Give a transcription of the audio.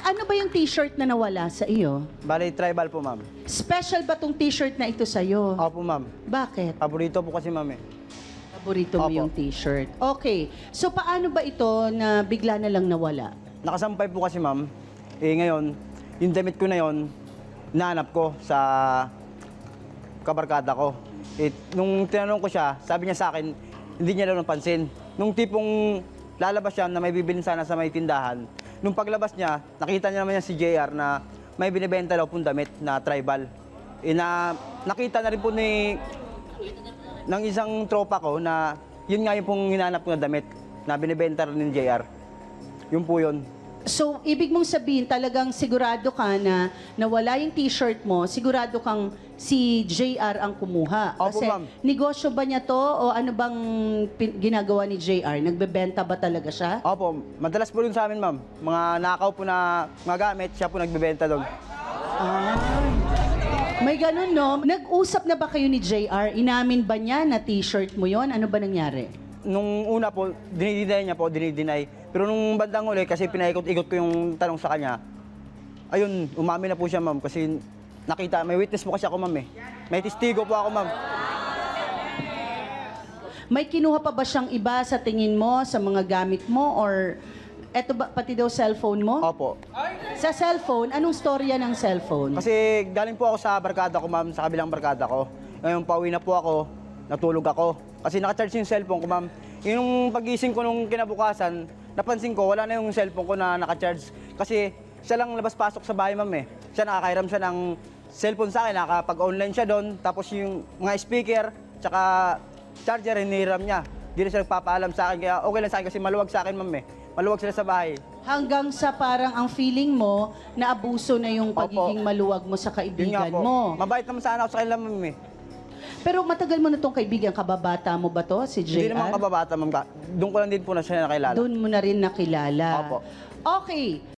ano ba yung t-shirt na nawala sa iyo? Bali, tribal po, ma'am. Special ba tong t-shirt na ito sa'yo? Opo, ma'am. Bakit? Paborito po kasi, ma'am eh. Paborito mo Opo. yung t-shirt. Okay. So, paano ba ito na bigla na lang nawala? Nakasampay po kasi, ma'am. Eh, ngayon, yung damit ko na yon, nahanap ko sa kabarkada ko. Eh, nung tinanong ko siya, sabi niya sa akin, hindi niya daw napansin. Nung tipong lalabas siya na may bibilin sana sa may tindahan, nung paglabas niya, nakita niya naman niya si JR na may binibenta daw pong damit na tribal. Eh, nakita na rin po ng isang tropa ko na yun nga yung pong hinanap ko na damit na binibenta rin ni JR. Yun po yun. So, ibig mong sabihin, talagang sigurado ka na nawala yung t-shirt mo, sigurado kang si JR ang kumuha. Opo, Kasi ma'am. negosyo ba niya to o ano bang ginagawa ni JR? Nagbebenta ba talaga siya? Opo, madalas po rin sa amin, ma'am. Mga nakaw po na mga gamit, siya po nagbebenta doon. Ah. May ganun, no? Nag-usap na ba kayo ni JR? Inamin ba niya na t-shirt mo yon? Ano ba nangyari? Nung una po, dinideny niya po, dinideny. Pero nung bandang uli, kasi pinaikot-ikot ko yung tanong sa kanya, ayun, umamin na po siya, ma'am. Kasi nakita, may witness po kasi ako, ma'am eh. May testigo po ako, ma'am. May kinuha pa ba siyang iba sa tingin mo, sa mga gamit mo, or eto ba, pati daw cellphone mo? Opo. Sa cellphone, anong storya ng cellphone? Kasi galing po ako sa barkada ko, ma'am, sa kabilang barkada ko. Ngayon, pauwi na po ako, natulog ako. Kasi nakacharge yung cellphone ko, ma'am. Yung pagising ko nung kinabukasan, napansin ko, wala na yung cellphone ko na nakacharge. Kasi siya lang labas-pasok sa bahay, ma'am eh. Siya nakakairam siya ng cellphone sa akin, nakapag-online siya doon. Tapos yung mga speaker, tsaka charger, hiniram niya. Hindi na siya nagpapaalam sa akin, kaya okay lang sa akin kasi maluwag sa akin, ma'am eh. Maluwag sila sa bahay. Hanggang sa parang ang feeling mo na abuso na yung Opo. pagiging maluwag mo sa Yun nga kaibigan po. mo. Mabait naman sana ako sa kanila, ma'am eh. Pero matagal mo na tong kaibigan, kababata mo ba to, si JR? Hindi naman kababata, ma'am. Doon ko lang din po na siya nakilala. Doon mo na rin nakilala. Opo. Okay.